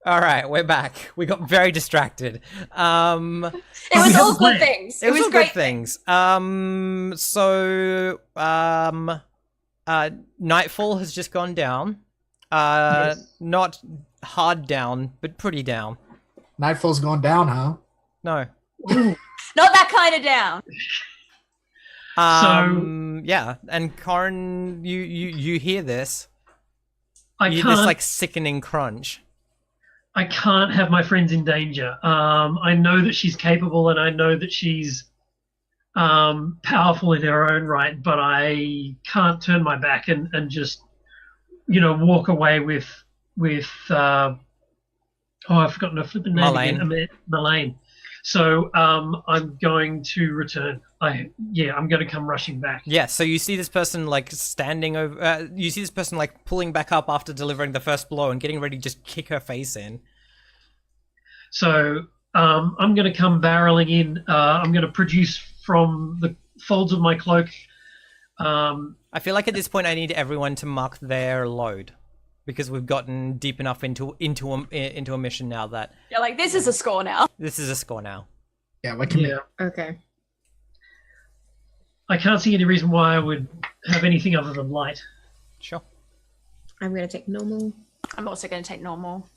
All right, we're back. We got very distracted. It But we was have all a good plan. things. it It was was all good great things. things. Nightfall has just gone down. Yes. Not hard down, but pretty down. Nightfall's going down, huh? No. Ooh. Not that kind of down. So Yeah, and Corin, you hear this? I You hear this can't like sickening crunch. I can't have my friends in danger. I know that she's capable and I know that she's powerful in her own right, but I can't turn my back and just walk away with I've forgotten her flipping name again, Marlene. Melaine. So I'm going to return. I'm going to come rushing back. Yeah, so you see this person like standing over. You see this person like pulling back up after delivering the first blow and getting ready to just kick her face in. So I'm going to come barreling in. I'm going to produce from the folds of my cloak. I feel like at this point I need everyone to mark their load because we've gotten deep enough into a mission now that You're like, this is a score now. this is a score now. Yeah, what can Yeah. Okay. I can't see any reason why I would have anything other than light. Sure. I'm gonna take normal. I'm also going to take normal.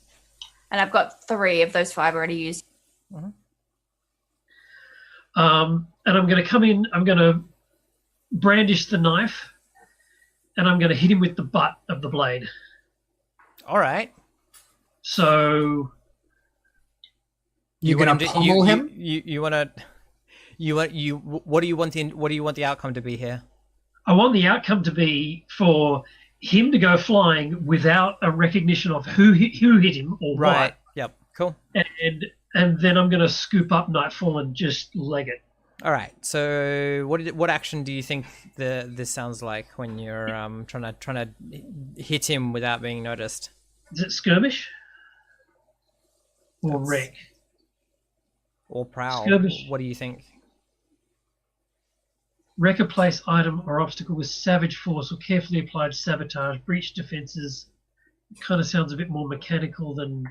And I've got 3 of those 5 already used. And I'm going to come in. I'm going to brandish the knife, and I'm going to hit him with the butt of the blade. All right. So you're going to pummel him. You want to. What do you want the outcome to be here? I want the outcome to be for him to go flying without a recognition of who hit him or Right. what. Yep. Cool. And then I'm going to scoop up Nightfall and just leg it. All right. So what action do you think this sounds like when you're trying to hit him without being noticed? Is it skirmish or wreck? Or prowl? Skirmish. What do you think? Wreck a place, item, or obstacle with savage force or carefully applied sabotage, breach defenses. Kind of sounds a bit more mechanical than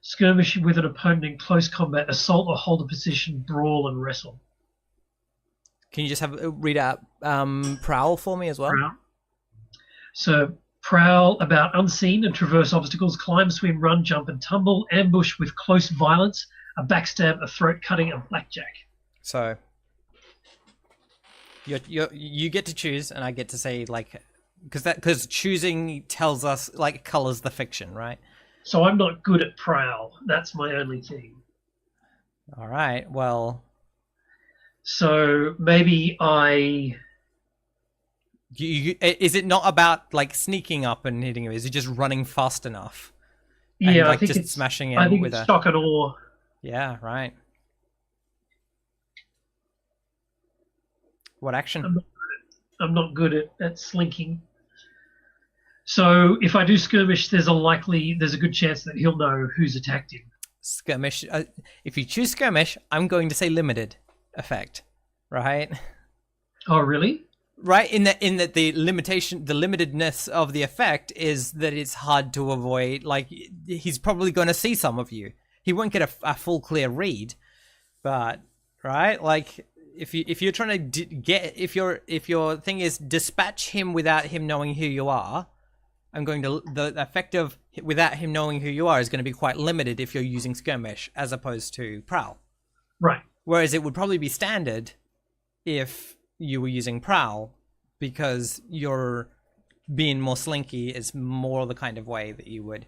skirmish with an opponent in close combat, assault or hold a position, brawl and wrestle. Can you just read out prowl for me as well? Prowl. So prowl about unseen and traverse obstacles, climb, swim, run, jump and tumble, ambush with close violence, a backstab, a throat cutting, a blackjack. So you get to choose, and I get to say like because choosing tells us like colors the fiction, right? So I'm not good at prowl. That's my only thing. All right. Well, so maybe is it not about like sneaking up and hitting him? Is it just running fast enough? Yeah, and, like, I think just it's smashing him I think with it's a shock and awe. Yeah, right. What action? I'm not good at slinking. So if I do skirmish, there's a good chance that he'll know who's attacked him. Skirmish. If you choose skirmish, I'm going to say limited effect, right? Oh, really? Right. In that the limitedness of the effect is that it's hard to avoid. Like he's probably going to see some of you. He won't get a full clear read, but right, like if you're trying to if your thing is dispatch him without him knowing who you are, I'm going to the effect of without him knowing who you are is going to be quite limited if you're using skirmish as opposed to prowl. Right. Whereas it would probably be standard if you were using prowl because you're being more slinky is more the kind of way that you would.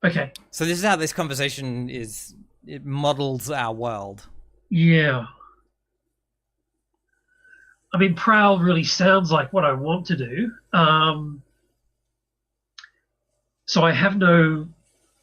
Okay. So this is how this conversation is. It models our world. Yeah. I mean, prowl really sounds like what I want to do. So I have no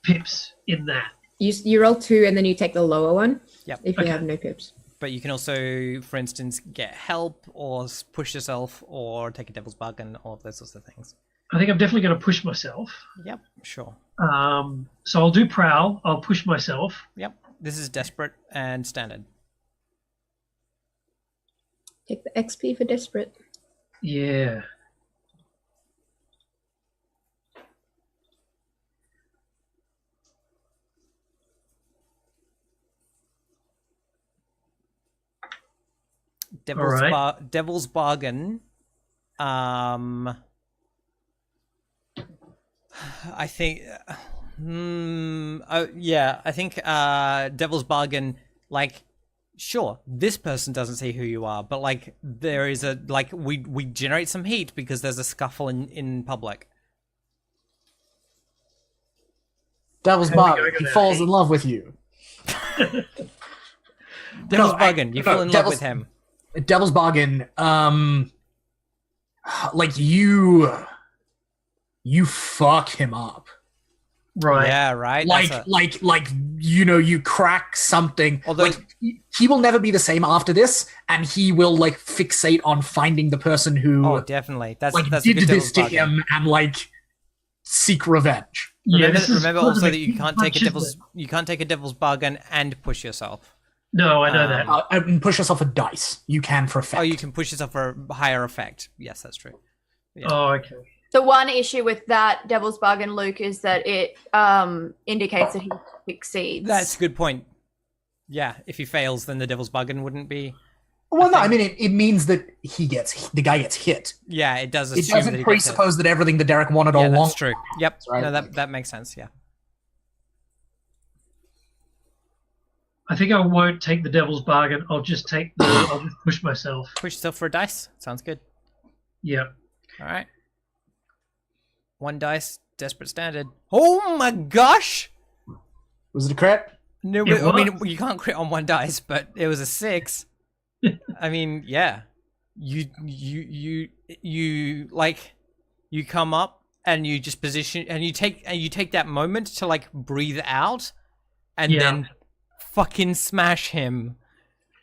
pips in that. You roll 2 and then you take the lower one. Yep. If you Okay. have no pips. But you can also, for instance, get help or push yourself or take a devil's bargain, all of those sorts of things. I think I'm definitely going to push myself. Yep, sure. So I'll do prowl. I'll push myself. Yep. This is desperate and standard. Take the XP for desperate. Yeah. Devil's Bargain. I think. I think Devil's Bargain. Like, sure, this person doesn't see who you are, but like there is a we generate some heat because there's a scuffle in public. Devil's Bargain. He falls in love with you. Devil's Bargain. You fall in love with him. Devil's Bargain. Like you fuck him up. Right. Yeah. Right. Like you crack something. Although he will never be the same after this, and he will like fixate on finding the person who definitely that's did this to him and like seek revenge. Yeah, remember also that you can't take a devil's bargain and push yourself. No, I know that. And push yourself a dice. You can for effect. Oh, you can push yourself for a higher effect. Yes, that's true. Yeah. Oh, okay. The one issue with that Devil's Bargain, Luke, is that it indicates that he succeeds. That's a good point. Yeah, if he fails, then the Devil's Bargain wouldn't be. Well, no, I mean it means that the guy gets hit. Yeah, it does. It doesn't presuppose that everything that Derek wanted all along. That's true. Yep. Right? No, that makes sense. Yeah. I think I won't take the Devil's Bargain. I'll just push myself. Push yourself for a dice. Sounds good. Yeah. All right. One dice, desperate standard. Oh my gosh! Was it a crit? No, I mean you can't crit on one dice, but it was a 6. I mean, yeah. You come up and you just position and you take that moment to like breathe out and then fucking smash him.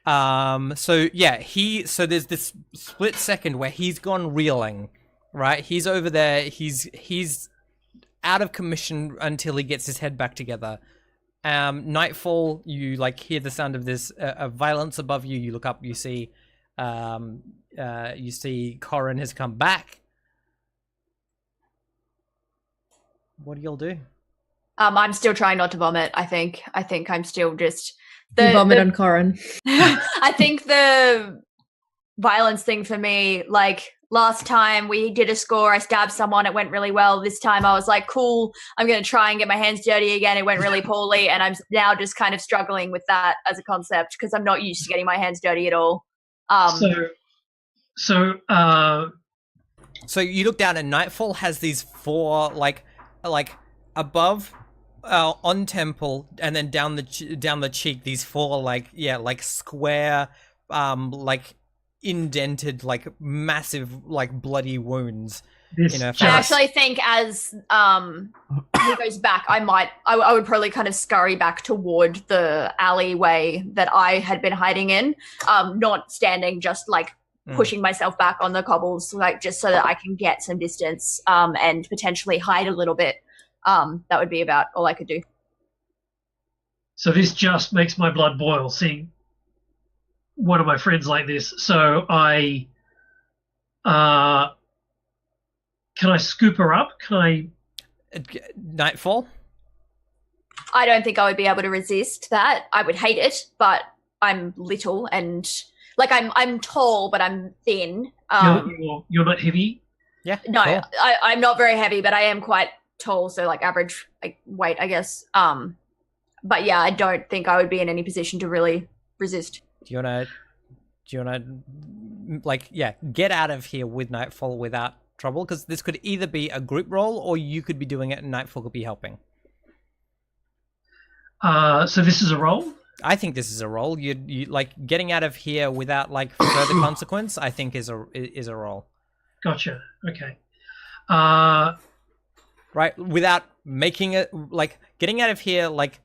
So there's this split second where he's gone reeling, right? He's over there, he's out of commission until he gets his head back together. Nightfall, you like hear the sound of this violence above you. You look up, you see Corin has come back. What do y'all do? I'm still trying not to vomit. I think I'm still just vomit on Corin. I think the violence thing for me, like last time we did a score, I stabbed someone, it went really well. This time I was like, cool, I'm going to try and get my hands dirty again. It went really poorly, and I'm now just kind of struggling with that as a concept because I'm not used to getting my hands dirty at all. So you look down and Nightfall has these 4 like above on temple and then down the cheek, these 4 like square like indented like massive like bloody wounds. I actually think as he goes back, I would probably kind of scurry back toward the alleyway that I had been hiding in, not standing, just like pushing myself back on the cobbles, like just so that I can get some distance and potentially hide a little bit. That would be about all I could do. So this just makes my blood boil seeing one of my friends like this. So I can I scoop her up? Can I? Nightfall? I don't think I would be able to resist that. I would hate it, but I'm little and like I'm tall, but I'm thin. You're not heavy? Yeah. No, cool. I'm not very heavy, but I am quite tall, so like average weight, I guess. But yeah, I don't think I would be in any position to really resist. Do you wanna get out of here with Nightfall without trouble? Because this could either be a group roll or you could be doing it and Nightfall could be helping. So this is a roll? I think this is a roll. You like getting out of here without like further consequence, I think is a roll. Gotcha. Okay. Right, without making it like getting out of here like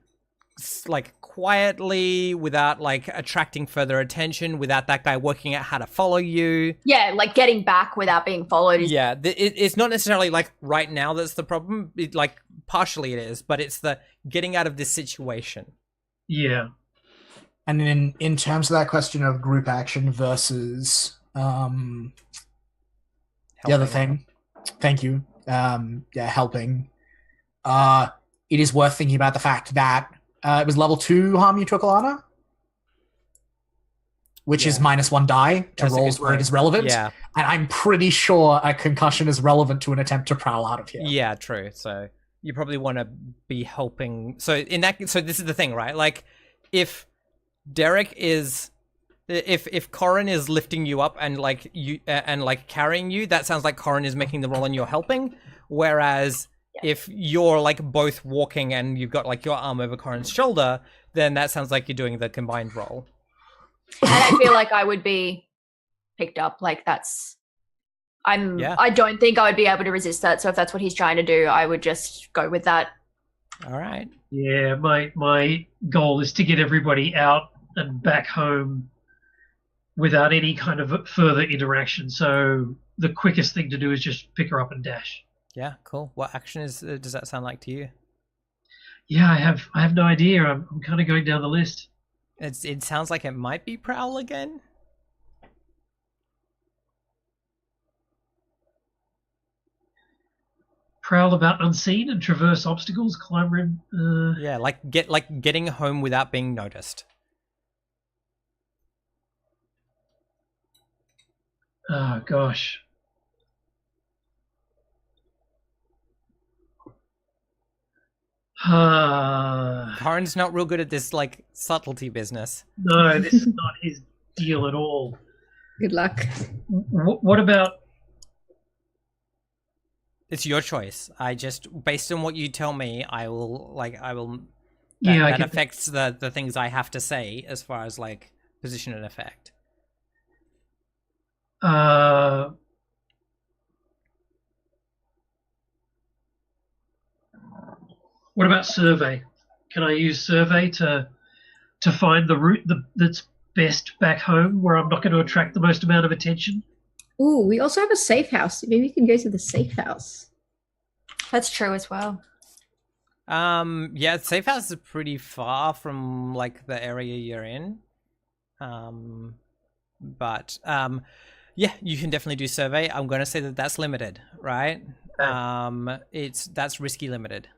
quietly, without like attracting further attention, without that guy working out how to follow you. Yeah, like getting back without being followed. It's not necessarily like right now that's the problem. Like partially it is, but it's the getting out of this situation. Yeah. And in terms of that question of group action versus the other thing, thank you. Helping. It is worth thinking about the fact that it was level 2 harm you took, Alana? which is Yeah. -1 die to That's a rolls good where it point. is relevant. Yeah. And I'm pretty sure a concussion is relevant to an attempt to prowl out of here. Yeah, true. So you probably want to be helping. So this is the thing, right? Like, if Derek is, if Corin is lifting you up and like you and like carrying you, that sounds like Corin is making the roll and you're helping. Whereas if you're like both walking and you've got like your arm over Corin's shoulder, then that sounds like you're doing the combined roll. And I feel like I would be picked up. Like I don't think I would be able to resist that. So if that's what he's trying to do, I would just go with that. All right. Yeah, my goal is to get everybody out and back home without any kind of further interaction. So the quickest thing to do is just pick her up and dash. Yeah, cool. What action does that sound like to you? Yeah, I have no idea. I'm kind of going down the list. It sounds like it might be Prowl again. Prowl about unseen and traverse obstacles, climb rim. Yeah, getting home without being noticed. Oh gosh. Corin's not real good at this like subtlety business. No, this is not his deal at all. Good luck. What about? It's your choice. I just, based on what you tell me, I will. Yeah, that affects the things I have to say as far as like position and effect. What about survey? Can I use survey to find the route that's best back home, where I'm not going to attract the most amount of attention? Ooh, we also have a safe house. Maybe we can go to the safe house. That's true as well. Yeah, safe house is pretty far from like the area you're in. But yeah, you can definitely do survey. I'm going to say that that's limited, right? That's risky limited.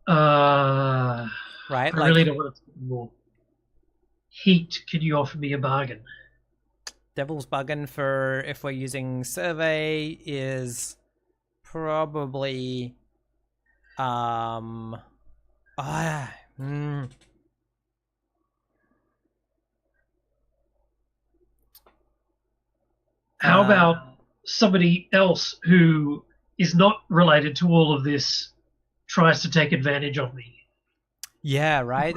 Right? I really don't want to take more. Heat, can you offer me a bargain? Devil's bargain for if we're using survey is probably How about somebody else who is not related to all of this tries to take advantage of me? Yeah, right.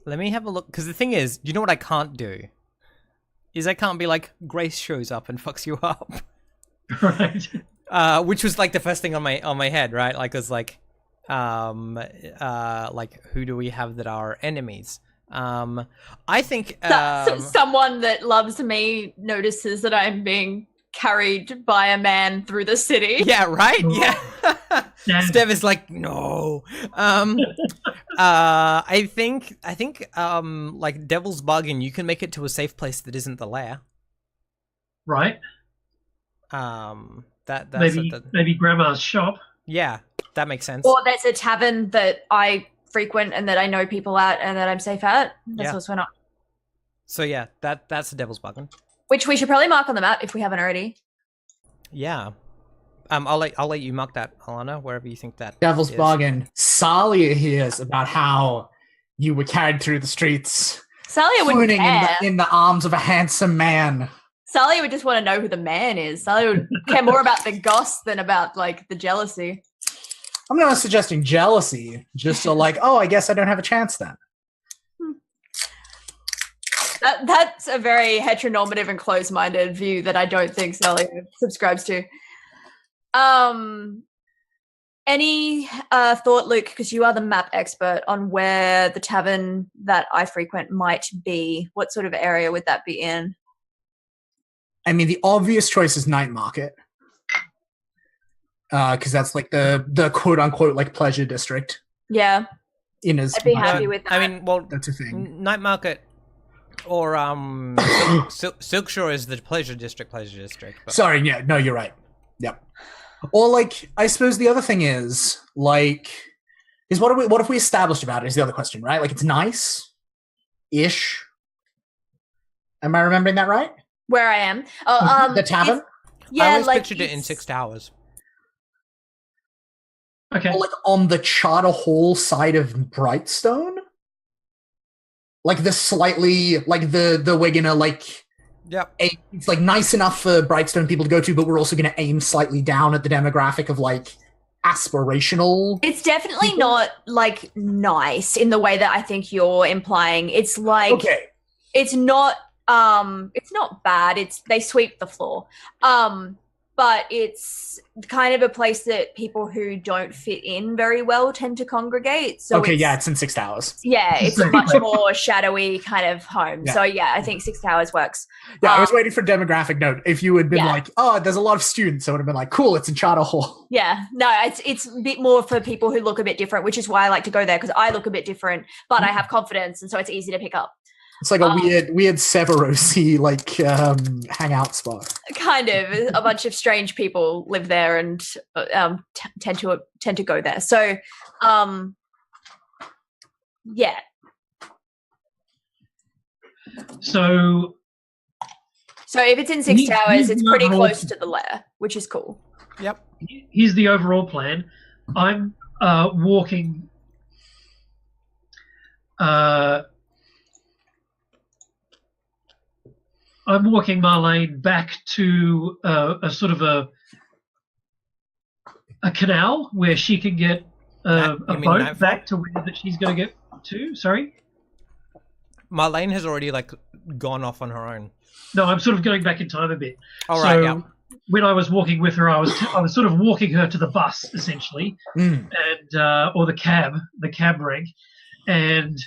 Let me have a look, because the thing is, you know what I can't do is I can't be like Grace shows up and fucks you up, Right. which was like the first thing on my head, right? Like, it's like who do we have that are enemies? I think Someone that loves me notices that I'm being carried by a man through the city. Yeah, right. Yeah. Damn. Stev is like, no. I think like Devil's Bargain, you can make it to a safe place that isn't the lair. Right. That's maybe Grandma's shop. Yeah, that makes sense. Or there's a tavern that I frequent and that I know people at and that I'm safe at. That's also not. So yeah, that's the Devil's Bargain. Which we should probably mark on the map if we haven't already. Yeah. I'll let you mark that, Alana, wherever you think that Devil's is. Bargain. Salia hears about how you were carried through the streets, Salia wouldn't swooning care. in the arms of a handsome man. Salia would just want to know who the man is. Salia would care more about the goss than about like the jealousy. I'm not suggesting jealousy, just so like, oh, I guess I don't have a chance then. That's a very heteronormative and closed-minded view that I don't think Salia subscribes to. Any thought, Luke, because you are the map expert, on where the tavern that I frequent might be? What sort of area would that be in? I mean, the obvious choice is Night Market, because that's like the quote unquote like pleasure district. Yeah, I'd be happy with that. I mean, well, that's a thing. Night Market or Silk Shore is the pleasure district. But... Sorry, yeah, no, you're right. Yep. Or like, I suppose the other thing is like Is what have we established about it is the other question, right? Like it's nice-ish. Am I remembering that right? Where I am. The tavern? it's- Yeah, I always like pictured it in 6 towers. Okay. Or like on the Charter Hall side of Brightstone? Like the slightly like the we're gonna like Yep. it's like nice enough for Brightstone people to go to, but we're also gonna aim slightly down at the demographic of like aspirational. It's definitely not like nice in the way that I think you're implying. It's like Okay. it's not bad. They sweep the floor. But it's kind of a place that people who don't fit in very well tend to congregate. So it's in 6 towers. Yeah, it's a much more shadowy kind of home. Yeah. So yeah, I think 6 towers works. Yeah, I was waiting for demographic note. If you had been Yeah. like, oh, there's a lot of students, I would have been like, cool, it's in Charter Hall. Yeah, no, it's a bit more for people who look a bit different, which is why I like to go there because I look a bit different, but I have confidence, and so it's easy to pick up. It's like a weird Severosy like hangout spot. Kind of, a bunch of strange people live there and tend to go there. So, yeah. So So if it's in 6 He's towers, it's pretty overall- close to the lair, which is cool. Yep. here's the overall plan. I'm walking. I'm walking Marlene back to a sort of a canal where she can get a You mean boat Nightfall? back to where that she's going to get to. Sorry. Marlene has already like gone off on her own. No, I'm sort of going back in time a bit. All right. Yeah. When I was walking with her, I was sort of walking her to the bus essentially, and or the cab rank, and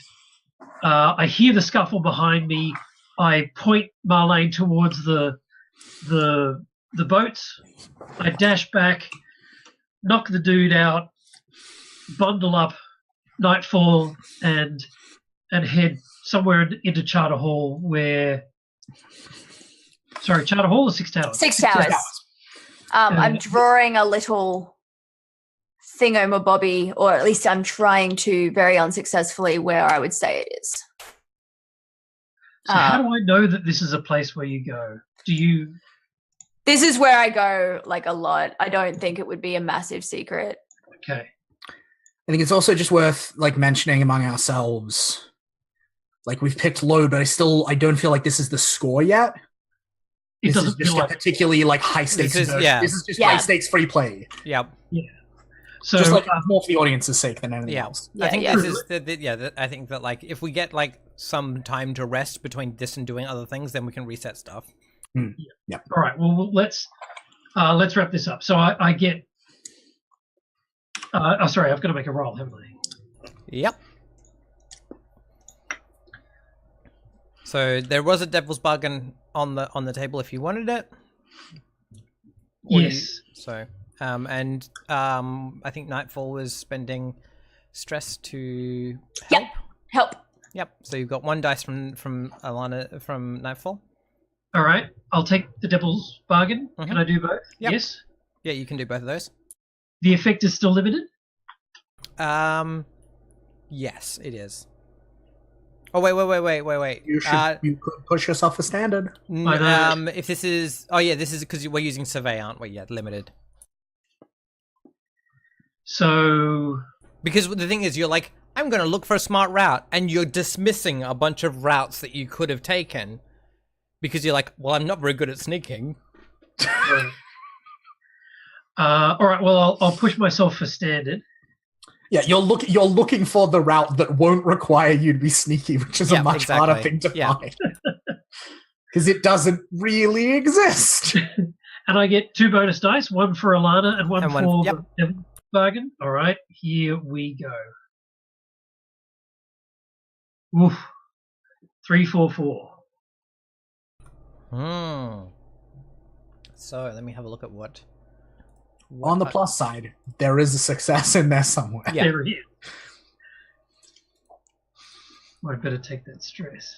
I hear the scuffle behind me. I point Marlene towards the boats. I dash back, knock the dude out, bundle up, Nightfall, and head somewhere into Charter Hall where. Sorry, Charter Hall or 6 towers? 6 towers. I'm drawing a little thingamabobby, or at least I'm trying to very unsuccessfully where I would say it is. So how do I know that this is a place where you go? Do you? This is where I go like a lot. I don't think it would be a massive secret. Okay. I think it's also just worth like mentioning among ourselves. Like we've picked low, but I don't feel like this is the score yet. This is just a particularly like high stakes. This is just high stakes free play. Yep. Yeah. So just like more for the audience's sake than anything else. I think this is I think that like if we get like some time to rest between this and doing other things, then we can reset stuff. Yeah. All right. Well, let's wrap this up. So I get. Sorry, I've got to make a roll, haven't I? Yep. So there was a devil's bargain on the table if you wanted it. Yes. I think Nightfall was spending stress to help. Help. Yep. So you've got 1 dice from Alana from Nightfall. All right. I'll take the devil's bargain. Can I do both? Yep. Yes. Yeah, you can do both of those. The effect is still limited. Yes, it is. Oh wait. You could push yourself for standard. If this is, this is because we're using survey, aren't we? Yeah, limited. So because the thing is, you're like, I'm going to look for a smart route, and you're dismissing a bunch of routes that you could have taken because you're like, well, I'm not very good at sneaking. all right. Well, I'll push myself for standard. Yeah, you're looking for the route that won't require you to be sneaky, which is a much harder thing to find. Because it doesn't really exist. And I get 2 bonus dice, 1 for Alana and one for the devil's bargain. All right, here we go. Oof. 3, 4, 4. So let me have a look at what On the plus side, there is a success in there somewhere. Yeah. There it is. Well, I better take that stress.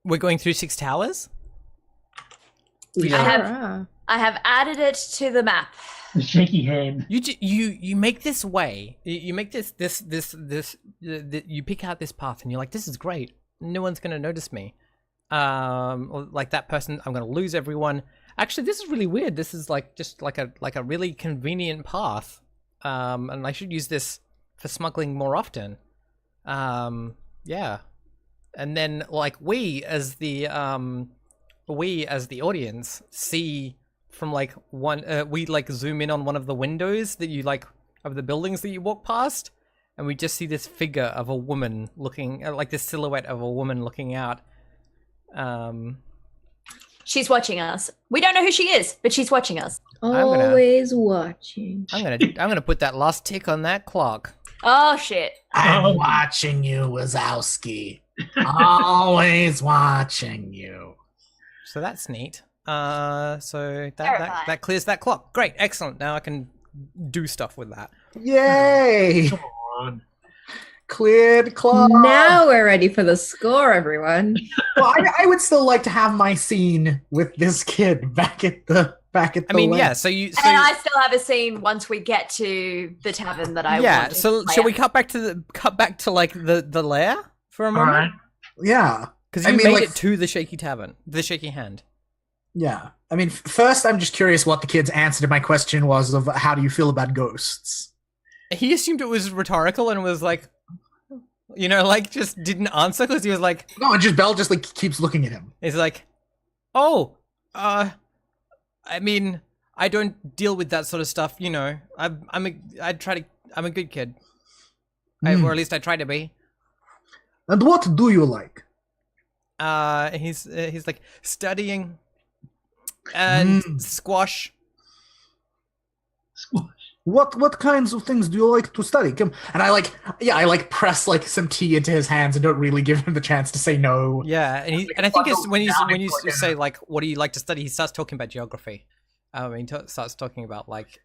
We're going through 6 towers? We I sure have- are. I have added it to the map. The shaky hand. You make this way. You make this you pick out this path and you're like, this is great. No one's going to notice me. Or like that person, I'm going to lose everyone. Actually, this is really weird. This is like just like a really convenient path. And I should use this for smuggling more often. Yeah. And then like we as the audience see from like one we like zoom in on one of the windows that you like of the buildings that you walk past, and we just see this figure of a woman looking like this silhouette of a woman looking out. She's watching us. We don't know who she is, but she's watching us. Always watching. I'm gonna put that last tick on that clock. Oh shit. I'm watching you, Wazowski. Always watching you. So that's neat. So Terrifying. that clears that clock. Great, excellent. Now I can do stuff with that. Yay! Come on. Cleared clock. Now we're ready for the score, everyone. Well, I would still like to have my scene with this kid back at the I mean, lake. yeah. So you. So And I still have a scene once we get to the tavern that I yeah. want to So play shall we at. cut back to like the lair for a All moment? right. Yeah. Because I you mean, made like- it to the shaky tavern, the shaky hand. Yeah. I mean, first, I'm just curious what the kid's answer to my question was of how do you feel about ghosts? He assumed it was rhetorical and was like, like just didn't answer because he was like, No, and just Belle just like keeps looking at him. he's like, oh, I mean, I don't deal with that sort of stuff. I'm a good kid, or at least I try to be. And what do you like? He's like studying and squash. Squash. What kinds of things do you like to study? And I press like some tea into his hands and don't really give him the chance to say no. Yeah, and I think it's when you say like, what do you like to study? He starts talking about geography. Starts talking about like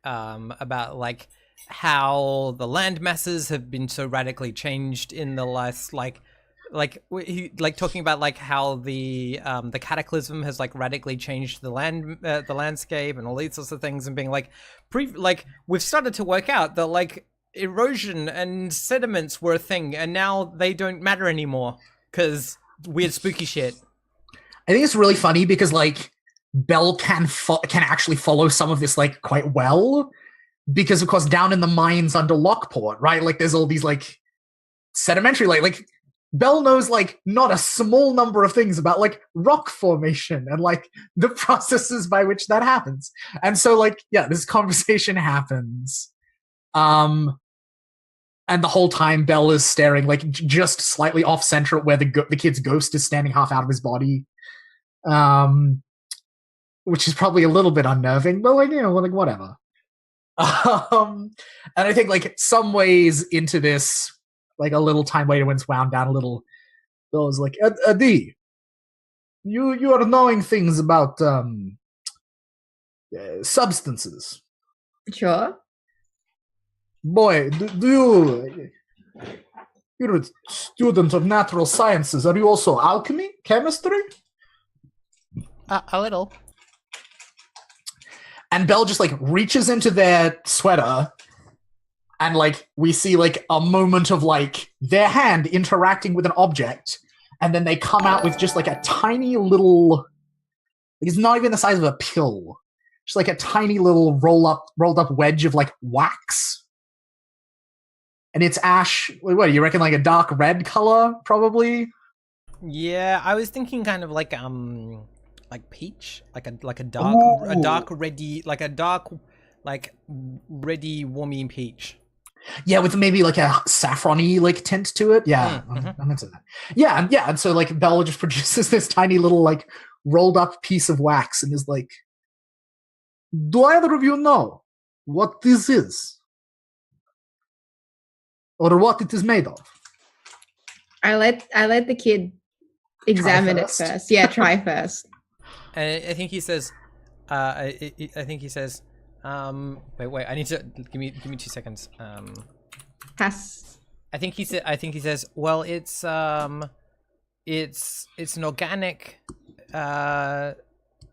how the land masses have been so radically changed in the last talking about like how the cataclysm has like radically changed the landscape and all these sorts of things, and being like we've started to work out that like erosion and sediments were a thing and now they don't matter anymore because weird spooky shit. I think it's really funny because like Belle can actually follow some of this like quite well, because of course down in the mines under Lockport, right? Like there's all these like sedimentary like Belle knows like not a small number of things about like rock formation and like the processes by which that happens. And so like, yeah, this conversation happens. And the whole time Belle is staring like just slightly off center at where the kid's ghost is standing half out of his body. Which is probably a little bit unnerving, but like, like whatever. And I think like some ways into this, like a little time later when it's wound down a little, Bill was like, Adi, you are knowing things about substances. Sure. Boy, do you're a student of natural sciences. Are you also alchemy, chemistry? A little. And Belle just like reaches into their sweater, and like we see like a moment of like their hand interacting with an object, and then they come out with just like a tiny little, like it's not even the size of a pill, just like a tiny little rolled up wedge of like wax. And it's ash. What do you reckon? Like a dark red color, probably. Yeah, I was thinking kind of like peach, like a dark reddy, like a dark like reddy warmy peach. Yeah, with maybe like a saffron-y like tint to it. Yeah, I'm into that. Yeah, and so like Bella just produces this tiny little like rolled up piece of wax and is like, "Do either of you know what this is, or what it is made of?" I let the kid examine it first. first. Yeah, try first. And I think he says, I think he says, wait, I need to give me 2 seconds. Pass. I think he says, well, it's it's an organic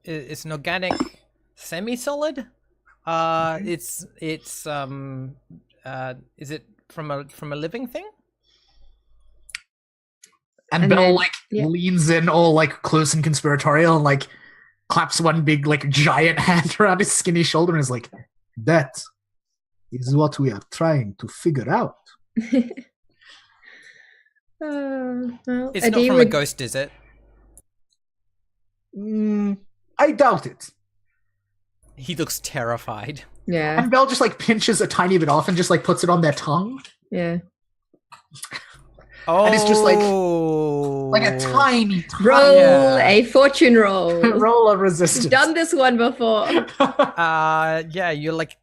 it's an organic semi-solid. Is it from a living thing? And Bell like leans in all like close and conspiratorial and like claps one big like giant hand around his skinny shoulder and is like, that is what we are trying to figure out. Well, It's not from a ghost, is it? I doubt it. He looks terrified. Yeah. And Bell just like pinches a tiny bit off and just like puts it on their tongue. Yeah. Oh, and it's just like a tiny roll a fortune roll. Roll of resistance. You've done this one before. Yeah, you're like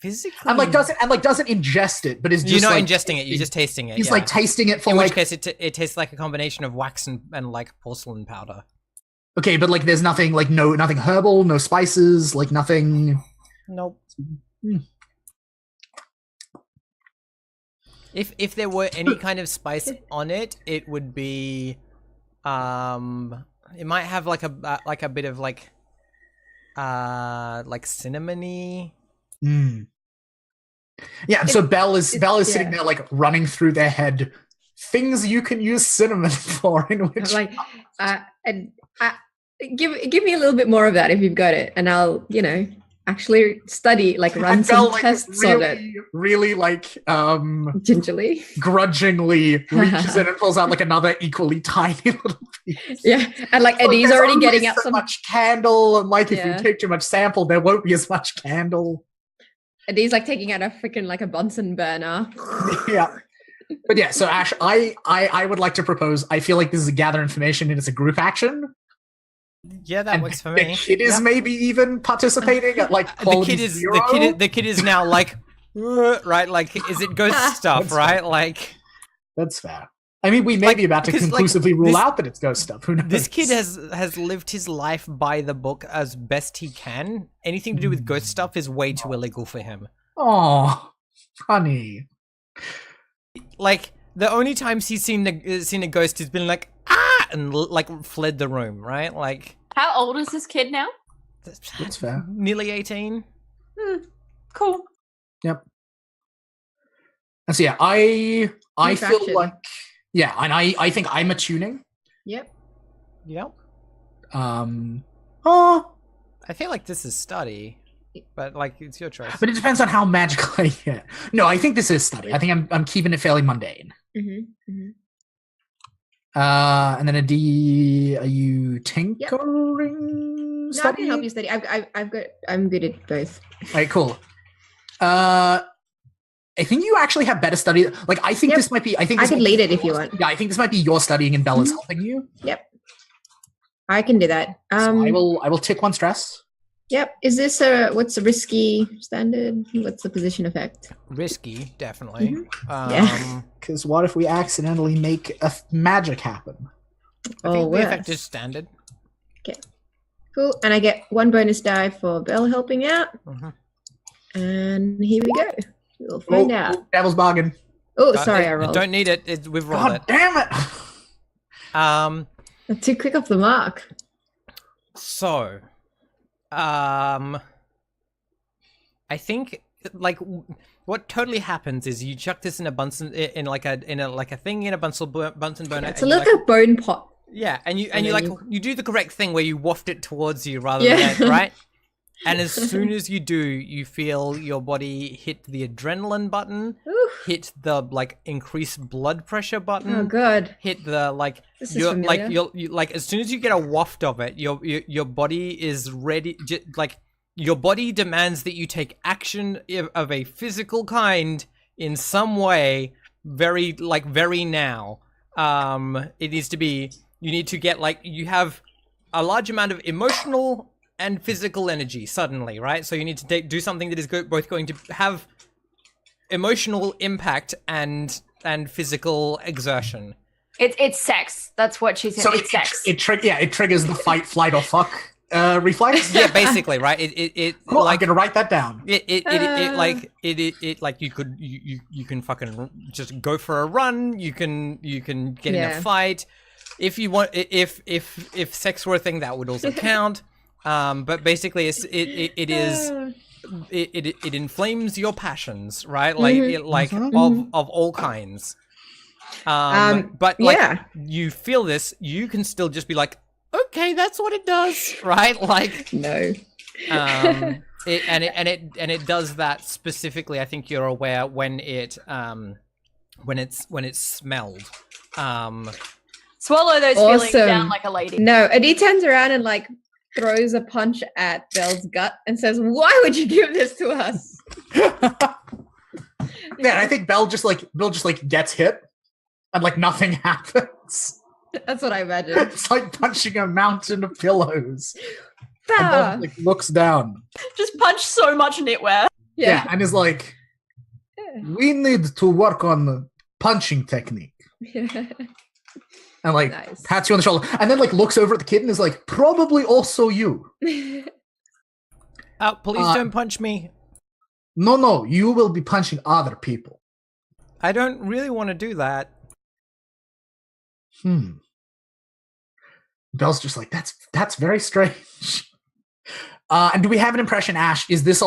physically. And doesn't ingest it, but is just you're not like, ingesting it. You're just tasting it. He's like tasting it for in like. which case, it tastes like a combination of wax and like porcelain powder. Okay, but like there's nothing like nothing herbal, no spices, like nothing. Nope. If there were any kind of spice on it, it would be, it might have like a bit of like cinnamony. Yeah, and so Belle is sitting there like running through their head things you can use cinnamon for. In which like, give me a little bit more of that if you've got it, and I'll actually study, like run some tests on it. Really like gingerly, grudgingly reaches in and pulls out like another equally tiny little piece. Yeah, and like Eddie's already getting out so much candle, and like if you take too much sample, there won't be as much candle. Eddie's like taking out a freaking like a Bunsen burner. Yeah. But yeah, so Ash, I would like to propose, I feel like this is a gather information and it's a group action. Yeah, that works for me. The kid is maybe even participating at like quality the kid is now like right, like is it ghost stuff, right? Fair. Like that's fair. I mean, we may be about to conclusively rule out that it's ghost stuff. Who knows? This kid has lived his life by the book as best he can. Anything to do with ghost stuff is way too illegal for him. Oh, honey. Like the only times he's seen a ghost, he's been like and like fled the room, right? Like, how old is this kid now? That's fair. Nearly 18. Cool. Yep. And so yeah, I feel like and I think I'm attuning. Yep. I feel like this is study, but like it's your choice. But it depends on how magical I get. No, I think this is study. I think I'm keeping it fairly mundane. And then a D. Are you tinkering? No, I can help you study. I'm good at both. All right, cool. I think you actually have better study. Like, I think this might be. I can lead it if you want. Yeah, I think this might be your studying and Bella's helping you. Yep, I can do that. So I will tick one stress. Yep. Is this what's a risky standard? What's the position effect? Risky, definitely. Yeah. Because what if we accidentally make a magic happen? I think the effect is standard. Okay. Cool. And I get one bonus die for Belle helping out. And here we go. We'll find out. Devil's bargain. Oh, sorry, I rolled. Don't need it. We've rolled it. Damn it! I'm too quick off the mark. So, I think like what totally happens is you chuck this in a Bunsen in a thing in a Bunsen burner. It's a little bone pot. Yeah, and you do the correct thing where you waft it towards you rather than right. And as soon as you do, you feel your body hit the adrenaline button, hit the like increased blood pressure button. Oh god! Hit the like this is familiar. you like as soon as you get a waft of it, your body is ready. Like your body demands that you take action of a physical kind in some way, very now. It needs to be. You need to get you have a large amount of emotional and physical energy suddenly, right? So you need to do something that is both going to have emotional impact and physical exertion. It's sex. That's what she said. So it's sex. It triggers the fight, flight, or fuck reflex. Yeah, basically, right? Cool, I'm gonna write that down. You can fucking just go for a run. You can get in a fight. if you want, if sex were a thing, that would also count. But basically, it inflames your passions, right? Like of all kinds. But like you feel this, you can still just be like, okay, that's what it does, right? Like No. it does that specifically. I think you're aware when it's smelled. Swallow those feelings down like a lady. No, Adi turns around and like throws a punch at Belle's gut and says, "Why would you give this to us?" Man, I think Bill just like gets hit and like nothing happens. That's what I imagine. It's like punching a mountain of pillows. Bah. And Bill, like, looks down. Just punch so much knitwear. Yeah, and is like, we need to work on the punching technique. And like pats you on the shoulder, and then like looks over at the kid and is like, probably also you. Please don't punch me. No, you will be punching other people. I don't really want to do that. Belle's just like, that's very strange. And do we have an impression, Ash? Is this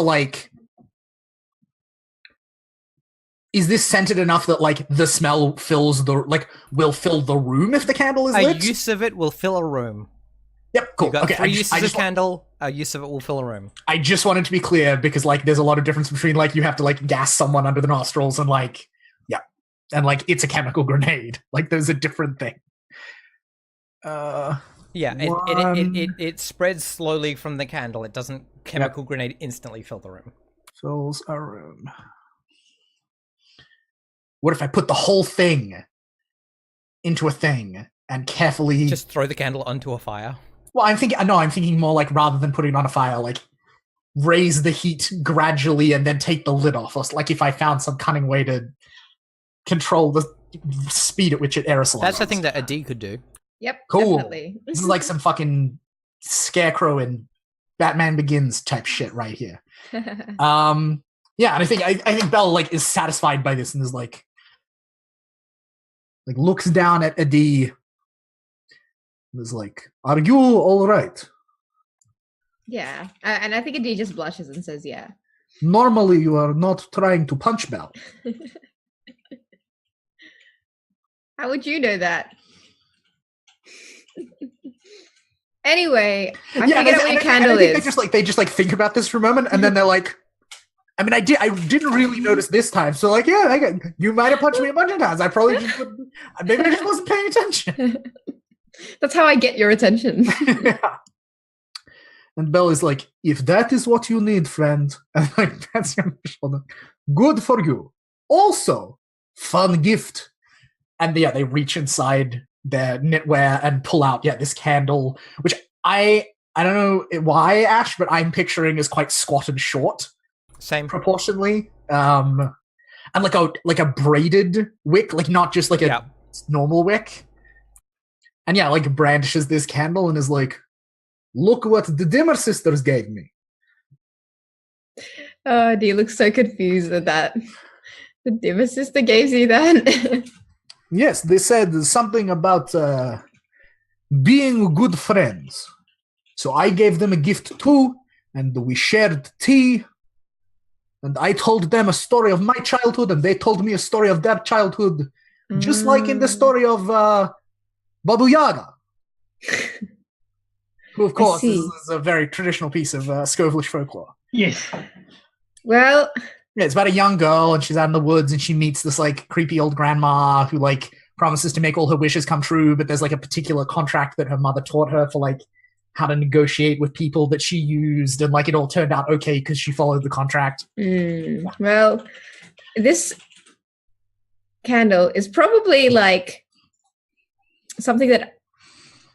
is this scented enough that like the smell will fill the room if the candle is lit? A use of it will fill a room. Yep, cool. You got okay, 3 uses of candle. A use of it will fill a room. I just wanted to be clear because like there's a lot of difference between like you have to like gas someone under the nostrils and like and like it's a chemical grenade. Like there's a different thing. It spreads slowly from the candle. It doesn't chemical grenade instantly fill the room. Fills a room. What if I put the whole thing into a thing and carefully just throw the candle onto a fire? Well, I'm thinking more like rather than putting it on a fire, like raise the heat gradually and then take the lid off. Or like if I found some cunning way to control the speed at which it aerosolizes. That's the thing that a D could do. Yep, cool. Definitely. This is like some fucking Scarecrow and Batman Begins type shit right here. And I think Belle like is satisfied by this and is like looks down at Adi and is like, "Are you all right?" Yeah, and I think Adi just blushes and says, "Yeah." Normally, you are not trying to punch Belle. How would you know that? Anyway, I figured out what your candle is. They just think about this for a moment, and then they're like, I mean, I didn't really notice this time, so like, yeah, you might have punched me a bunch of times. I probably maybe I just wasn't paying attention. That's how I get your attention. Yeah. And Belle is like, if that is what you need, friend, and like that's your shoulder. Good for you. Also, fun gift. And they reach inside their knitwear and pull out this candle, which I don't know why, Ash, but I'm picturing is quite squat and short. Same proportionally. And like a braided wick, like not just like a normal wick. And like brandishes this candle and is like, look what the Dimmer sisters gave me. Oh, do you look so confused at that? The Dimmer sister gave you that? Yes, they said something about being good friends. So I gave them a gift too, and we shared tea. And I told them a story of my childhood, and they told me a story of their childhood. Just like in the story of Baba Yaga. Who, of course, is a very traditional piece of Scovelish folklore. Yes. Well... Yeah, it's about a young girl, and she's out in the woods, and she meets this, like, creepy old grandma who, like, promises to make all her wishes come true, but there's, like, a particular contract that her mother taught her for, like, how to negotiate with people that she used, and, like, it all turned out okay because she followed the contract. Well, this candle is probably, like, something that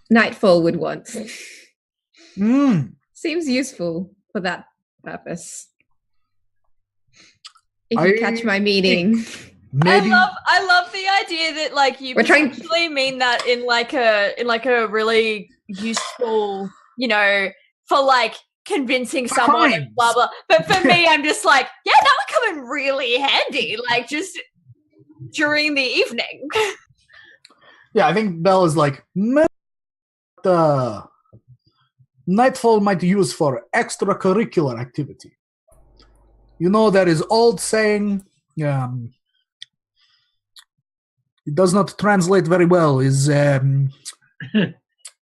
Nightfall would want. Seems useful for that purpose. If you catch my meaning. Maybe. I love the idea that like you potentially mean that in like a really useful, for like convincing someone and blah blah. But for me, I'm just like, yeah, that would come in really handy, like just during the evening. I think Bell is like, Nightfall might use for extracurricular activity. You know, there is old saying, it does not translate very well, is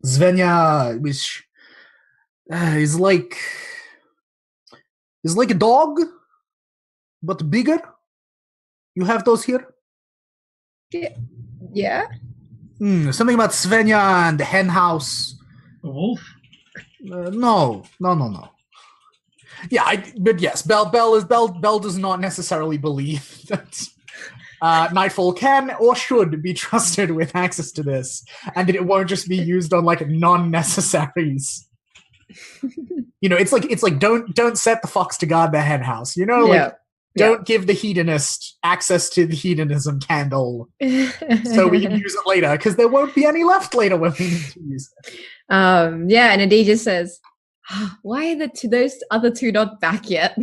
Svenja, which is like a dog, but bigger. You have those here? Yeah. Something about Svenja and the hen house. A wolf? No. Yeah, but yes, Bell does not necessarily believe that Nightfall can or should be trusted with access to this, and that it won't just be used on like non-necessaries. You know, it's like don't set the fox to guard the hen house. You know, like don't give the hedonist access to the hedonism candle, so we can use it later, because there won't be any left later when we need to use it. Yeah, and Adi just says, "Why are those other two not back yet?"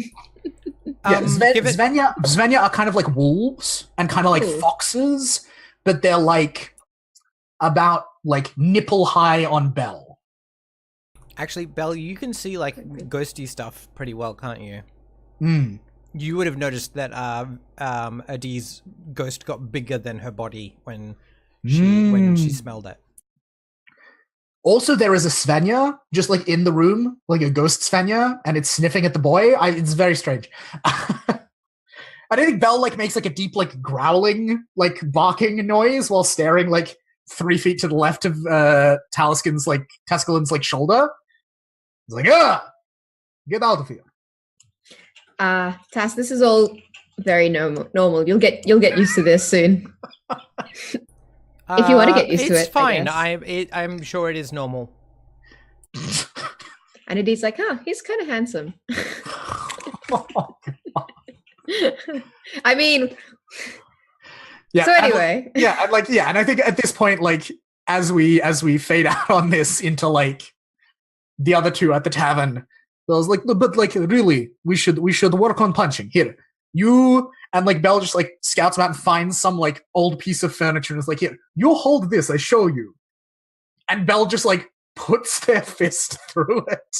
Yeah, Svenja are kind of like wolves and kind of like foxes, but they're like about like nipple high on Bell. Actually, Bell, you can see like ghosty stuff pretty well, can't you? You would have noticed that Adi's ghost got bigger than her body when she smelled it. Also, there is a Svenja just like in the room, like a ghost Svenja, and it's sniffing at the boy. It's very strange. I don't think Bell like makes like a deep like growling, like barking noise while staring like 3 feet to the left of Tuscalin's like shoulder. He's like, get out of here. Tass, this is all very normal. You'll get used to this soon. If you want to get used to it, it's fine. I guess. I'm sure it is normal. And Adi's like, he's kind of handsome. I mean, yeah. So anyway, and I think at this point, like as we fade out on this into like the other two at the tavern, I was like, but like really, we should work on punching here. You and like Bell just like scouts him out and finds some like old piece of furniture and is like, here, you hold this, I show you. And Bell just like puts their fist through it.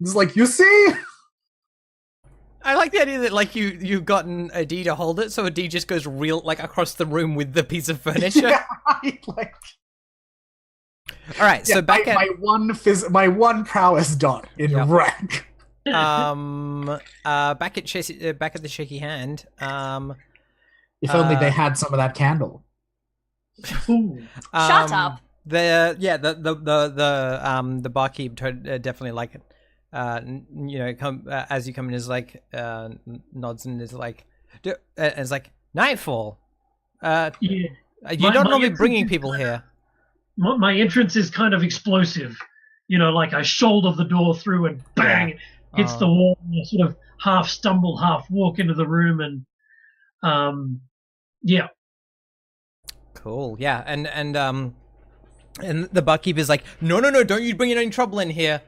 It's like, you see? I like the idea that like you've gotten Adi to hold it, so Adi just goes real like across the room with the piece of furniture. Yeah, right, like. All right, so back at my one prowess dot in rank. Back at the shaky hand. If only they had some of that candle. Shut up. The barkeep definitely like it. You know, as you come in, is like nods and is like, it's like Nightfall. You're not normally bringing people here. My entrance is kind of explosive. You know, like I shoulder the door through and bang, it hits the wall, and I sort of half stumble, half walk into the room, and yeah. Cool. Yeah, and the barkeep is like, no, don't you bring any trouble in here.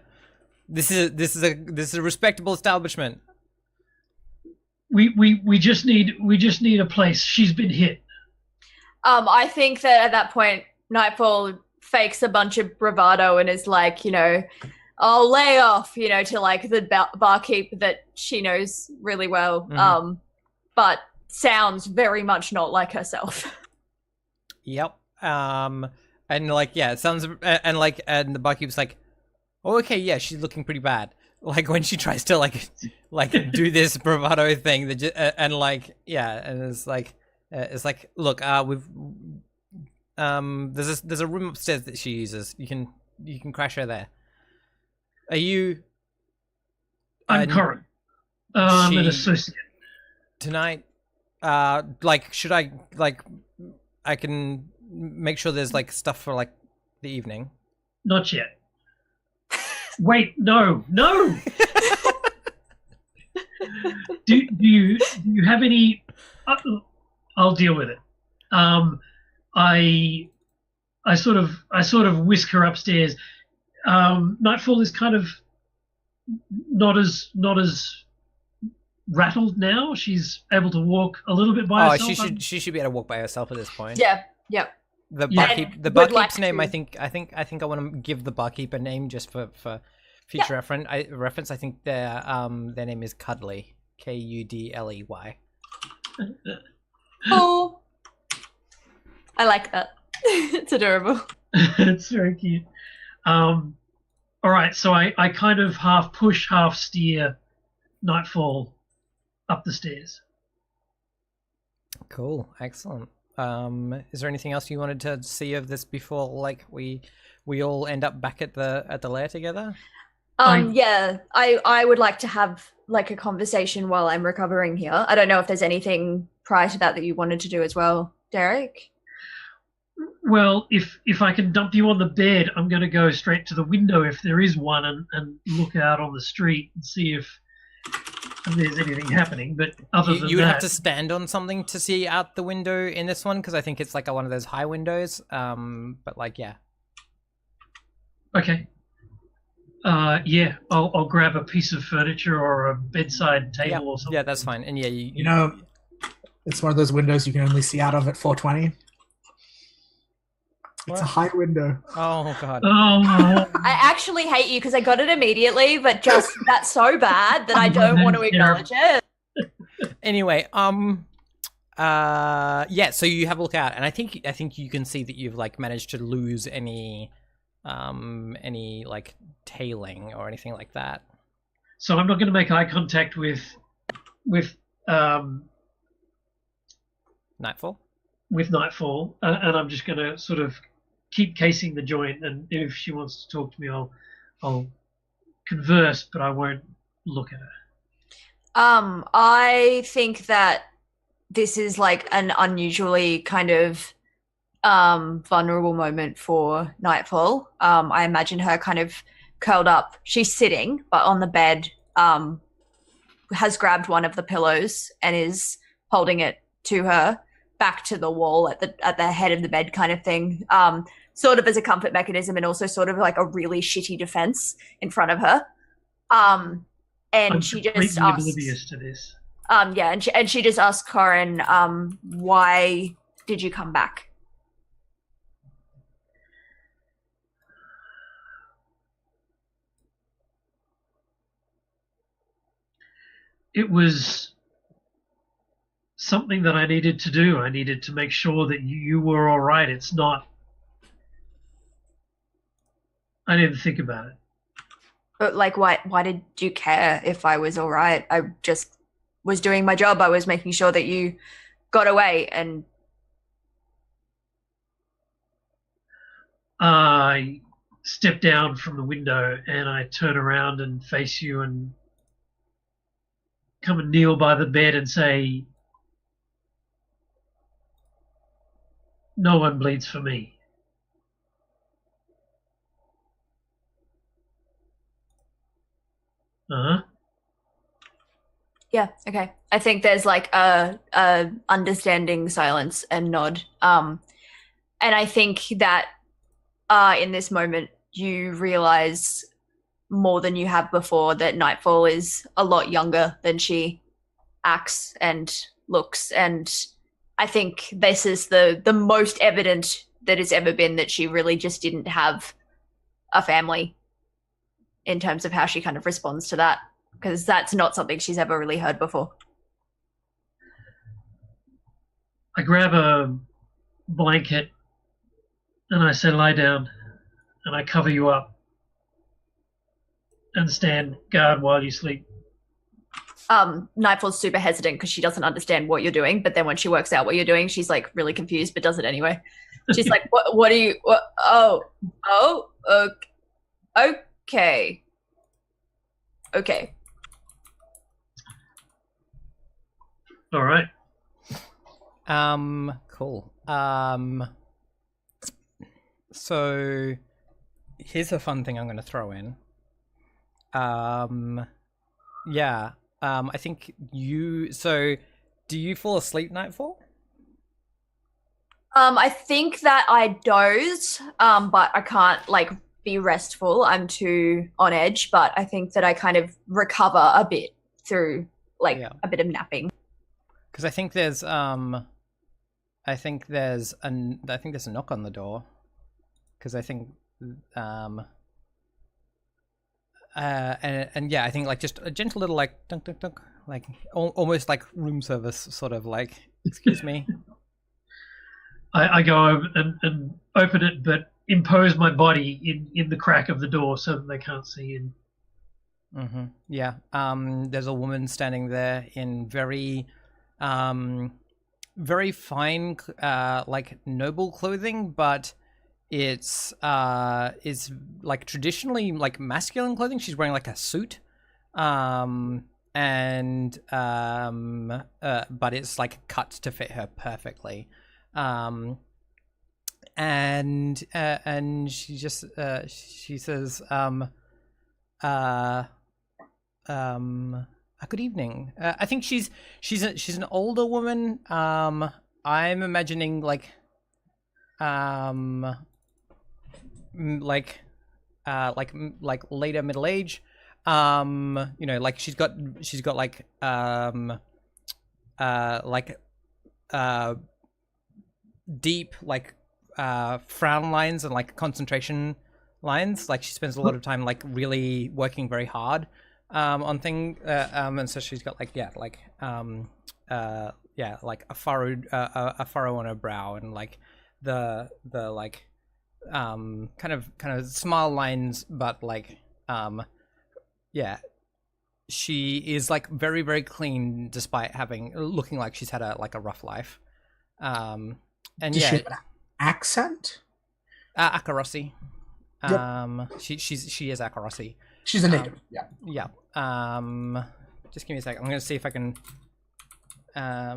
This is a respectable establishment. We just need a place. She's been hit. I think that at that point, Nightfall fakes a bunch of bravado and is like, you know, I'll lay off, you know, to like the barkeep that she knows really well, but sounds very much not like herself. Yep. And like, yeah, it sounds, and like, and the barkeep's like, oh, okay, yeah, she's looking pretty bad. Like when she tries to like do this bravado thing, that and like, yeah, and it's like, look, there's a room upstairs that she uses. You can crash her there. Are you? I'm Corin. An associate. Tonight, like, should I like? I can make sure there's like stuff for like the evening. Not yet. Wait, no. do you have any? I'll deal with it. I sort of whisk her upstairs. Nightfall is kind of not as rattled now. She's able to walk a little bit by herself. She should be able to walk by herself at this point. Yeah. Yep. The Yeah. barkeep, the Would barkeep's like name. to- I think I want to give the barkeep a name just for future reference. I think their name is Cuddly, Kudley. Oh, I like that. It's adorable. It's very cute. All right, so I kind of half push, half steer Nightfall up the stairs. Cool, excellent. Is there anything else you wanted to see of this before, like we all end up back at the lair together? Yeah, I would like to have like a conversation while I'm recovering here. I don't know if there's anything prior to that you wanted to do as well, Derek. Well, if I can dump you on the bed, I'm going to go straight to the window if there is one and look out on the street and see if there's anything happening. But other than You would that, have to stand on something to see out the window in this one, because I think it's like one of those high windows. But like, yeah. Okay. Yeah, I'll grab a piece of furniture or a bedside table or something. Yeah, that's fine. And yeah, You know, it's one of those windows you can only see out of at 420. It's a high window. Oh god. Oh, I actually hate you because I got it immediately, but just that's so bad that I don't want to acknowledge it. Anyway, yeah, so you have a look out, and I think you can see that you've like managed to lose any like tailing or anything like that. so I'm not going to make eye contact with Nightfall. Nightfall, and I'm just going to sort of keep casing the joint. And if she wants to talk to me, I'll converse, but I won't look at her. I think that this is like an unusually kind of vulnerable moment for Nightfall. I imagine her kind of curled up. She's sitting, but on the bed, has grabbed one of the pillows and is holding it to her back to the wall at the head of the bed kind of thing. Sort of as a comfort mechanism and also sort of like a really shitty defense in front of her. And I'm she completely just asks, oblivious to this. yeah, and she just asks Corin, why did you come back? It was something that I needed to do. I needed to make sure that you were all right. It's not. I didn't think about it. But like, why did you care if I was all right? I just was doing my job. I was making sure that you got away. And I step down from the window and I turn around and face you and come and kneel by the bed and say, no one bleeds for me. Uh-huh. yeah, okay. I think there's like a understanding silence and nod. And I think that in this moment you realize more than you have before that Nightfall is a lot younger than she acts and looks. And I think this is the most evident that it's ever been that she really just didn't have a family in terms of how she kind of responds to that, because that's not something she's ever really heard before. I grab a blanket and I say, lie down, and I cover you up and stand guard while you sleep. Nightfall's super hesitant because she doesn't understand what you're doing, but then when she works out what you're doing, she's like really confused, but does it anyway. She's like, what are you, what, okay. Okay. All right. Cool. So here's a fun thing I'm going to throw in. Yeah. I think so do you fall asleep, Nightfall? I think that I doze, but I can't like be restful. I'm too on edge, but I think that I kind of recover a bit through like a bit of napping. Because I think there's I think there's a knock on the door, because I think and yeah, I think like just a gentle little like dunk dunk dunk, like almost like room service sort of like, excuse me. I go over and open it, but impose my body in the crack of the door so that they can't see in. Mm-hmm. Yeah. There's a woman standing there in very fine, like noble clothing, but it's like traditionally like masculine clothing. She's wearing like a suit, but it's like cut to fit her perfectly. And she just she says good evening. I think she's an older woman. I'm imagining like later middle age. Like she's got like deep like frown lines and like concentration lines. Like she spends a lot of time like really working very hard on thing, and so she's got like like a furrow on her brow, and like the like kind of smile lines, but like she is like very, very clean despite looking like she's had a rough life. And Does she have an accent? Akarossi. Yep. She is Akarossi. She's a native. Yeah. Just give me a second. I'm gonna see if I can. I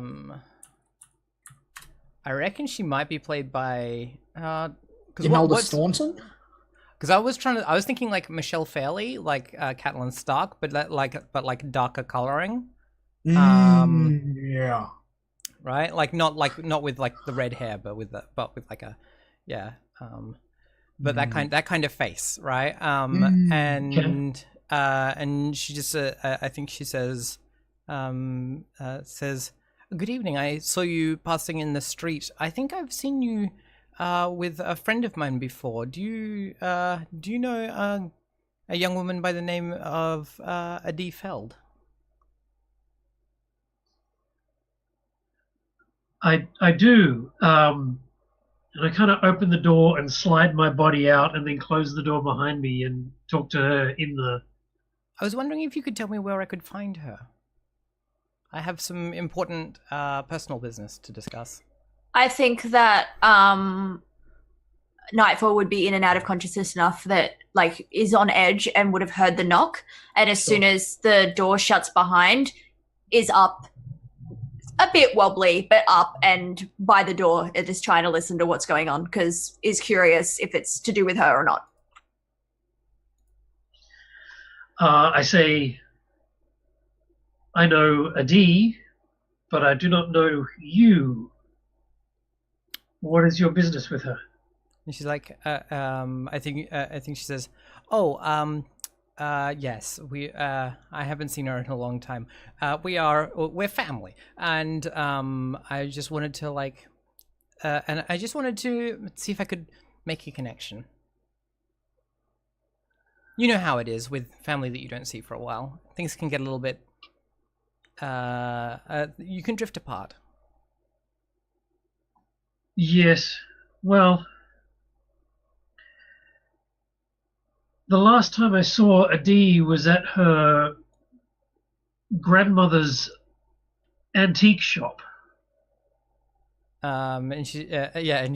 reckon she might be played by. Imelda Staunton. Because I was thinking like Michelle Fairley, like Catelyn Stark, but like darker coloring. Yeah. Right, like not with like the red hair, but with like a but that kind of face, right? And she just I think she says good evening. I saw you passing in the street. I think I've seen you with a friend of mine before. Do you know a young woman by the name of Adi Feld? I do. And I kind of open the door and slide my body out and then close the door behind me and talk to her in the... I was wondering if you could tell me where I could find her. I have some important personal business to discuss. I think that Nightfall would be in and out of consciousness enough that like is on edge and would have heard the knock, and as soon as the door shuts behind, is up, a bit wobbly, but up and by the door, it is trying to listen to what's going on because is curious if it's to do with her or not. I say, I know Adi, but I do not know you. What is your business with her? And she's like, I think she says, yes, I haven't seen her in a long time. We're family, and I just wanted to see if I could make a connection. You know how it is with family that you don't see for a while. Things can get a little bit. You can drift apart. Yes. Well, the last time I saw Adi was at her grandmother's antique shop. And she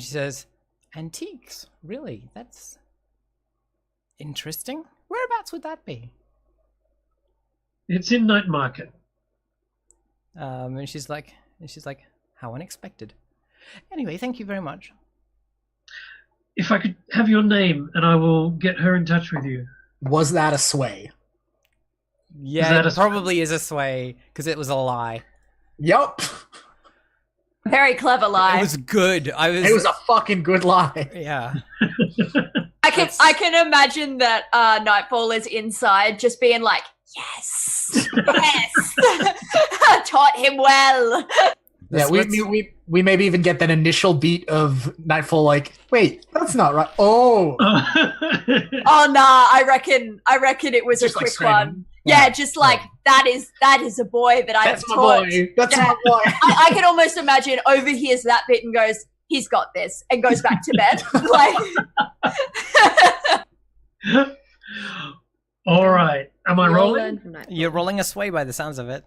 says, antiques? Really? That's interesting. Whereabouts would that be? It's in Night Market. And she's like, how unexpected. Anyway, thank you very much. If I could have your name, and I will get her in touch with you. Was that a sway? Yeah, it probably is a sway, because it was a lie. Yup. Very clever lie. It was good. It was a fucking good lie. Yeah. I can imagine that Nightfall is inside just being like, yes, yes, taught him well. Yeah, we maybe even get that initial beat of Nightfall. Like, wait, that's not right. Oh, Oh nah, I reckon it was a just like quick straight one. on. Yeah, just like that is a boy that I have That's my taught. boy. That's Yeah. my boy. I can almost imagine overhears that bit and goes, "He's got this," and goes back to bed. Like, All right. Am I We all rolling? learn from Nightfall. You're rolling a sway by the sounds of it.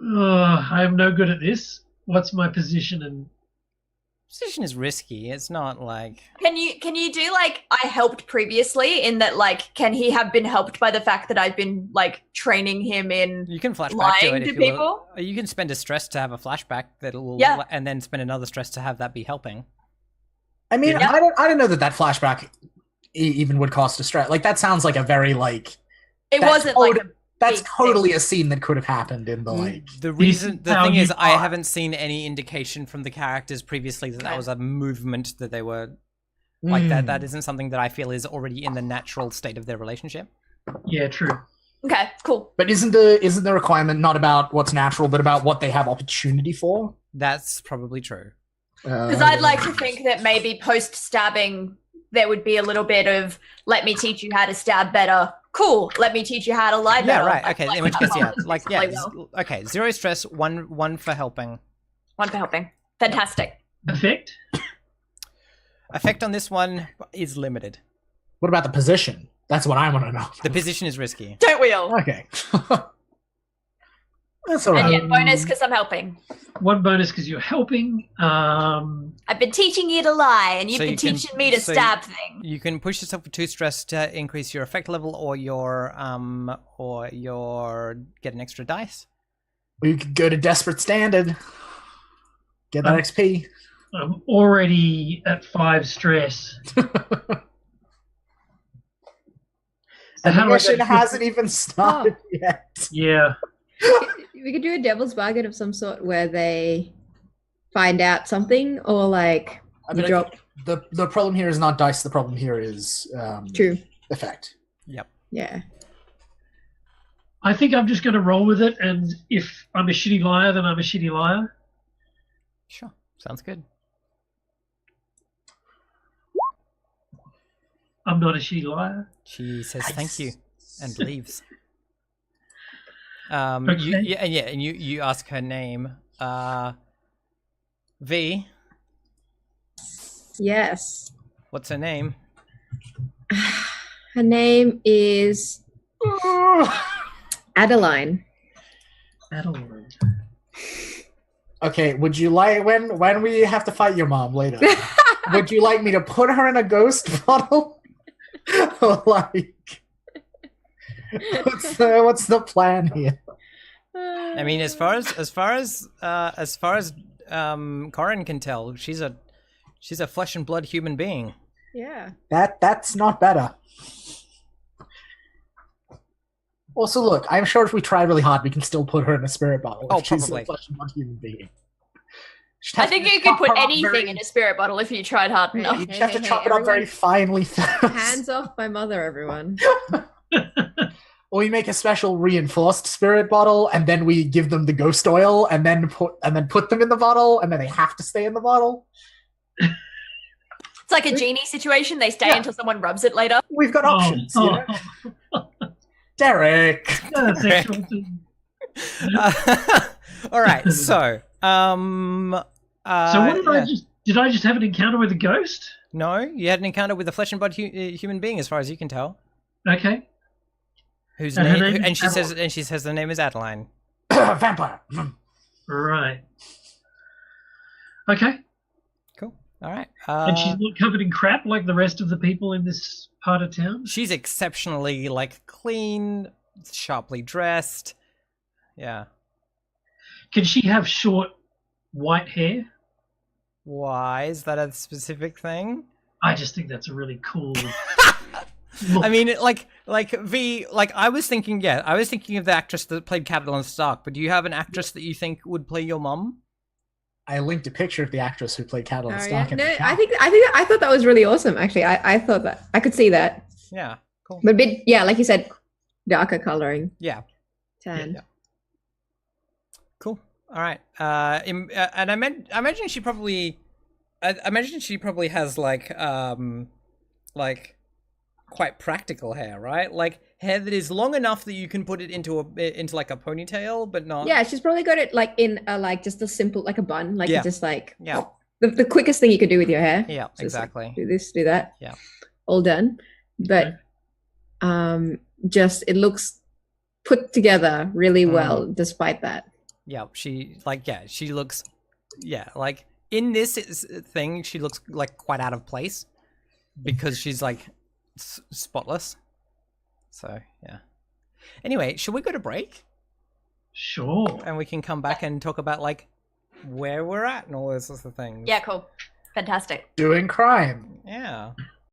I am no good at this. What's my position? And Position is risky. It's not like can you do like I helped previously in that like can he have been helped by the fact that I've been like training him in you can flashback to lying it to if you will. people? Or you can spend a stress to have a flashback that'll Yeah. and then spend another stress to have that be helping. I mean, Yeah. I don't know that flashback even would cost a stress. Like that sounds like a very like It That's wasn't like a that's big totally a scene that could have happened in the like. The how thing you is, I are. haven't seen any indication from the characters previously that that was a movement that they were like that. That isn't something that I feel is already in the natural state of their relationship. yeah, true. Okay, cool. But isn't the requirement not about what's natural, but about what they have opportunity for? That's probably true. Because I'd like to think that maybe post stabbing there would be a little bit of let me teach you how to stab better. Cool. Let me teach you how to lie better. Yeah, right. Okay, in which case, yeah, like yeah, Play well. okay. 0 stress, one for helping. One for helping. Fantastic. Effect? Effect on this one is limited. What about the position? That's what I want to know. The position is risky. Don't we all? Okay. That's all And right. yet bonus because I'm helping. One bonus because you're helping. I've been teaching you to lie, and you've So been you can- teaching me to so stab things. You can push yourself for 2 stress to increase your effect level, or your get an extra dice. Or you could go to Desperate Standard. Get that XP. I'm already at 5 stress. And how the do I mission go- hasn't even started yet. Yeah. We could do a devil's bargain of some sort where they find out something, or like I you mean, drop. the problem here is not dice. The problem here is True. effect. Yep. Yeah. I think I'm just going to roll with it, and if I'm a shitty liar, then I'm a shitty liar. Sure. Sounds good. I'm not a shitty liar. She says Nice. thank you and leaves. Okay. And you ask her name. V. Yes. What's her name? Her name is Adeline. Adeline. Okay, would you like when we have to fight your mom later? Would you like me to put her in a ghost bottle? Or like, what's the plan here? I mean, as far as Corin can tell, she's a flesh and blood human being. Yeah. That's not better. Also, look, I'm sure if we try really hard, we can still put her in a spirit bottle. Oh, if she's probably. a flesh and blood human being. Just I have think to you could chop put her up anything very- in a spirit bottle if you tried hard enough. You just have to Hey, chop it up very everyone. finely first. Hands off my mother, everyone. Or we make a special reinforced spirit bottle, and then we give them the ghost oil, and then put them in the bottle, and then they have to stay in the bottle. It's like a genie situation. They stay Yeah. until someone rubs it later. We've got options. You know? Derek. That's actually- All right. So, so what did yeah. did I just have an encounter with a ghost? No, you had an encounter with a flesh and blood human being, as far as you can tell. Okay. Whose And her name? name is And she says the name is Adeline. Vampire. Right. Okay. Cool. All right. And she's not covered in crap like the rest of the people in this part of town? She's exceptionally clean, sharply dressed. Yeah. Can she have short white hair? Why is that a specific thing? I just think that's a really cool look. I mean, I was thinking of the actress that played Catelyn Stark, but do you have an actress that you think would play your mom? I linked a picture of the actress who played Catelyn Oh, Stark. yeah. in No, the I chat. thought that was really awesome. Actually, I thought that I could see that, Yeah, cool. but a bit, yeah, like you said, darker coloring, Yeah, tan. Yeah. Cool. All right. And I imagine she probably, I imagine she probably has like quite practical hair, right? Like hair that is long enough that you can put it into like a ponytail, but not. Yeah, she's probably got it like in a, like just a simple like a bun, like Yeah. just like Yeah. the quickest thing you could do with your hair. Yeah, So it's like, exactly. do this, do that. Yeah. All done. But just it looks put together really well despite that. Yeah, she looks, like in this thing, she looks like quite out of place because she's like spotless. So, yeah. Anyway, should we go to break? Sure. And we can come back and talk about like where we're at and all those sorts of things. Yeah, cool. Fantastic. Doing crime. Yeah.